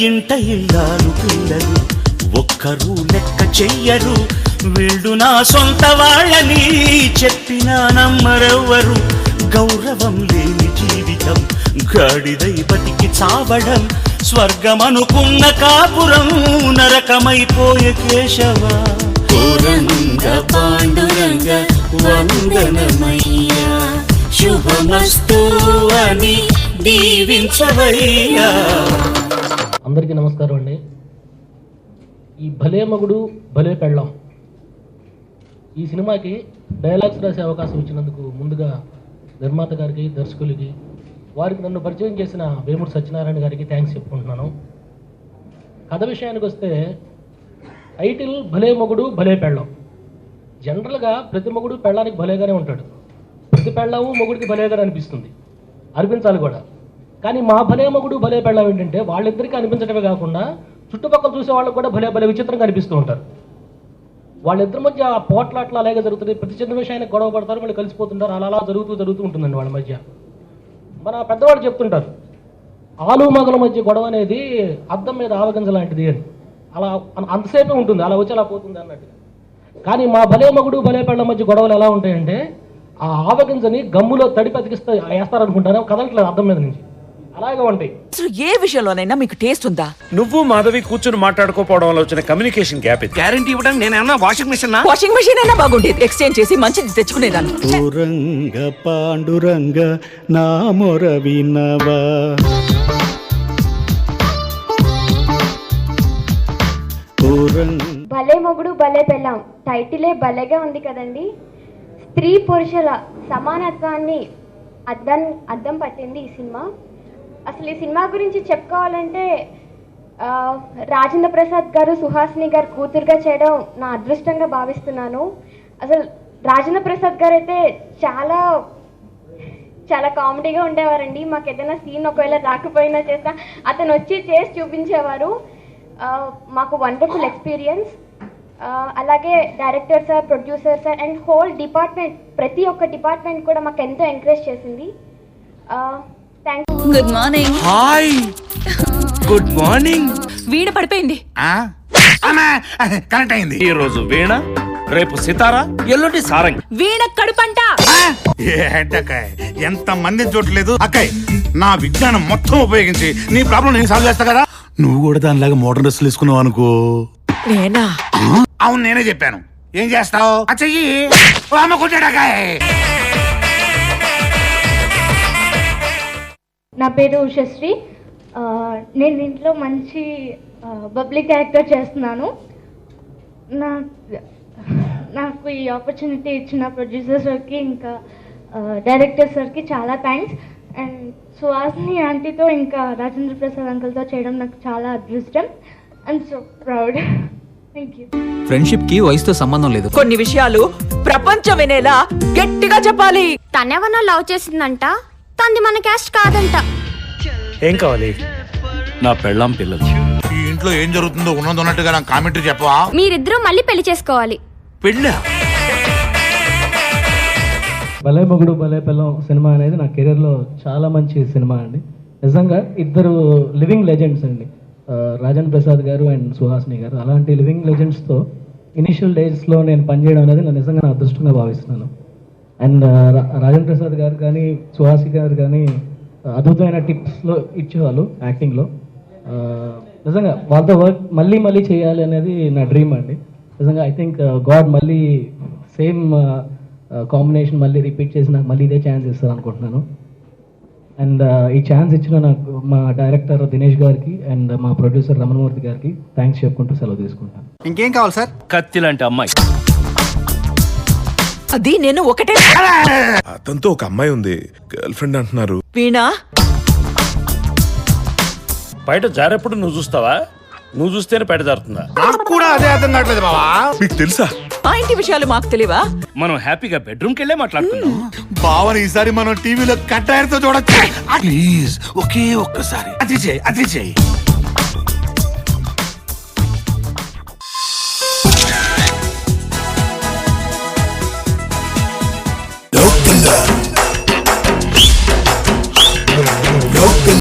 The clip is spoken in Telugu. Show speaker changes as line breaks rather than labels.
ఇంట ఇల్లాలు పిల్లలు ఒక్కరు లెక్క చెయ్యరు, వీళ్ళు నా సొంత వాళ్ళని చెప్పినా నమ్మరెవ్వరు. గౌరవం లేని జీవితం గాడిదై బతికి చావడం, స్వర్గమనుకున్న కాపురం నరకమైపోయే కేశవ. ఘోరంగ పాండురంగ వందనమయ్యా, శుభమస్తు అని దీవించవయ్యా.
అందరికీ నమస్కారం అండి. ఈ భలే మగుడు భలే పెళ్ళాం ఈ సినిమాకి డైలాగ్స్ రాసే అవకాశం ఇచ్చినందుకు ముందుగా నిర్మాత గారికి, దర్శకులకి, వారికి నన్ను పరిచయం చేసిన వేముడు సత్యనారాయణ గారికి థ్యాంక్స్ చెప్పుకుంటున్నాను. కథ విషయానికి వస్తే టైటిల్ భలే మొగుడు భలే పెళ్ళాం. జనరల్గా ప్రతి మొగుడు పెళ్ళానికి భలేగానే ఉంటాడు, ప్రతి పెళ్ళాము మొగుడికి భలేగానే అనిపిస్తుంది, అనిపించాలి కూడా. కానీ మా భలే మొగుడు భలే పెళ్ళాం ఏంటంటే వాళ్ళిద్దరికీ అనిపించడమే కాకుండా చుట్టుపక్కల చూసే వాళ్ళకు కూడా భలే భలే విచిత్రంగా అనిపిస్తూ ఉంటారు. వాళ్ళిద్దరి మధ్య పోట్లాట్లు అలాగే జరుగుతుంది, ప్రతి చిన్న విషయానికి గొడవ పడతారు, మళ్ళీ కలిసిపోతుంటారు, అలా జరుగుతూ ఉంటుందండి వాళ్ళ మధ్య. మన పెద్దవాళ్ళు చెప్తుంటారు ఆలు మగల మధ్య గొడవ అనేది అద్దం మీద ఆవగింజ లాంటిది అని. అలా అంతసేపే ఉంటుంది, అలా వచ్చి అలా పోతుంది అన్నట్టు. కానీ మా భలే మగుడు భలే పెళ్ళ మధ్య గొడవలు ఎలా ఉంటాయంటే ఆ ఆవగింజని గమ్ములో తడిపి అతికిస్తే వేస్తారనుకుంటాను, కదలట్లేదు అద్దం మీద నుంచి, అలాగే ఉంటాయి.
ఏ విషయంలోనైనా మీకు టేస్ట్ ఉందా?
నువ్వు మాధవి కూర్చుని మాట్లాడుకోపోవడం వల్ల వచ్చిన కమ్యూనికేషన్ గ్యాప్.
గ్యారంటీ ఇవ్వడానికి నేనేమన్నా వాషింగ్ మిషన్?
వాషింగ్ మెషిన్ అయినా బాగుండేది, ఎక్స్చేంజ్ చేసి మంచిది తెచ్చుకునేదాన్ని.
ఘోరంగ పాండురంగ నా మొర వినవా,
భలే మొగుడు భలే పెళ్ళాం టైటిలే భలేగా ఉంది కదండి. స్త్రీ పురుషుల సమానత్వాన్ని అద్దం పట్టింది ఈ సినిమా. అసలు ఈ సినిమా గురించి చెప్పుకోవాలంటే రాజేంద్ర ప్రసాద్ గారు సుహాసిని గారు కూతురుగా చేయడం నా అదృష్టంగా భావిస్తున్నాను. అసలు రాజేంద్ర ప్రసాద్ గారు అయితే చాలా చాలా కామెడీగా ఉండేవారండి. మాకు ఏదైనా సీన్ ఒకవేళ రాకపోయినా చేస్తా అతను వచ్చి చేసి చూపించేవారు. మాకు వండర్ఫుల్ ఎక్స్పీరియన్స్. అలాగే director sir, producer sir and whole department, ప్రతి ఒక్క డిపార్ట్మెంట్ కూడా మాకు ఎంతో ఎంకరేజ్ చేసింది.
Good morning.
Hi, good morning.
Veena పడిపోయింది.
కనెక్ట్ అయింది. ఈ రోజు వీణ, రేపు సితారా, ఎల్లుండి సారంగ్.
వీణ కడుపంట.
ఎంత మంది చూడలేదు అక్కయ్, నా విజ్ఞానం మొత్తం ఉపయోగించి నీ ప్రాబ్లం నేను సాల్వ్ చేస్తా కదా. నువ్వు కూడా దానిలాగా మోడర్న్ డ్రెస్సులు వేసుకున్నావు అనుకో.
నేనా?
అవును, నేనే చెప్పాను. ఏం చేస్తావు? చెయ్యి.
నా పేరు ఉషశ్రీ. నేను దీంట్లో మంచి బబ్లీ క్యారెక్టర్ చేస్తున్నాను. నాకు ఈ ఆపర్చునిటీ ఇచ్చిన ప్రొడ్యూసర్ సార్కి ఇంకా డైరెక్టర్ సార్కి చాలా థ్యాంక్స్. అండ్ సుహాసిని ఆంటీతో ఇంకా రాజేంద్ర ప్రసాద్ అంకుల్తో చేయడం నాకు చాలా అదృష్టం. I'm so proud. Thank you.
Friendship కి వయసుతో సంబంధం లేదు.
కొన్ని విషయాలు ప్రపంచం వినేలా గట్టిగా చెప్పాలి.
తనెవరో లవ్ చేసిందంట, తనది మన క్యాస్ట్ కాదంట.
ఏం కావాలి? నా పెళ్ళాం పిల్లలు.
ఈ ఇంట్లో ఏం జరుగుతుందో ఉన్నట్టుగా నాకు కామెంట్ చెప్పవా?
మీరిద్దరూ మళ్ళీ పెళ్లి చేసుకోవాలి.
పెళ్ళా?
భలే మొగుడు భలే పెళ్ళాం సినిమా అనేది నా కెరీర్లో చాలా మంచి సినిమా అండి. నిజంగా ఇద్దరు లివింగ్ లెజెండ్స్ అండి, రాజేంద్ర ప్రసాద్ గారు అండ్ సుహాసిని గారు. అలాంటి లివింగ్ లెజెండ్స్తో ఇనిషియల్ డేస్లో నేను పనిచేయడం అనేది నేను నిజంగా నా అదృష్టంగా భావిస్తున్నాను. అండ్ రాజేంద్ర ప్రసాద్ గారు కానీ సుహాసిని గారు కానీ అద్భుతమైన టిప్స్లో ఇచ్చేవాళ్ళు యాక్టింగ్లో. నిజంగా వాళ్ళతో వర్క్ మళ్ళీ చేయాలి అనేది నా డ్రీమ్ అండి. నిజంగా ఐ థింక్ గాడ్ మళ్ళీ సేమ్ కాంబినేషన్ మళ్ళీ రిపీట్ చేసి నాకు మళ్ళీ ఇదే ఛాన్స్ ఇస్తారు అనుకుంటున్నాను. అండ్ ఈ ఛాన్స్ ఇచ్చిన నాకు మా డైరెక్టర్ దినేష్ గారికి అండ్ మా ప్రొడ్యూసర్ రమణమూర్తి గారికి థ్యాంక్స్ చెప్పుకుంటూ సెలవు తీసుకుంటాను.
ఇంకేం కావాలి సార్?
కత్తి లాంటి అమ్మాయి.
అది నేను ఒకటే.
అతనితో ఒక అమ్మాయి ఉంది, గర్ల్ ఫ్రెండ్ అంటున్నారు.
వీణా,
బయట జారేప్పుడు నువ్వు చూస్తావా? నువ్వు చూస్తేనే బయట జారుతుందా?
నాకు కూడా అదే అర్థం కావట్లేదు బావా.
మీకు తెలుసా?
మా ఇంటి విషయాలు మాకు తెలియవా?
మనం హ్యాపీగా బెడ్రూమ్కి వెళ్ళే మాట్లాడుతున్నాం.
బావని ఈసారి మనం టీవీలో కట్టాయర్తో చూడొచ్చు. ప్లీజ్ ఒకే ఒక్కసారి అది చేయి.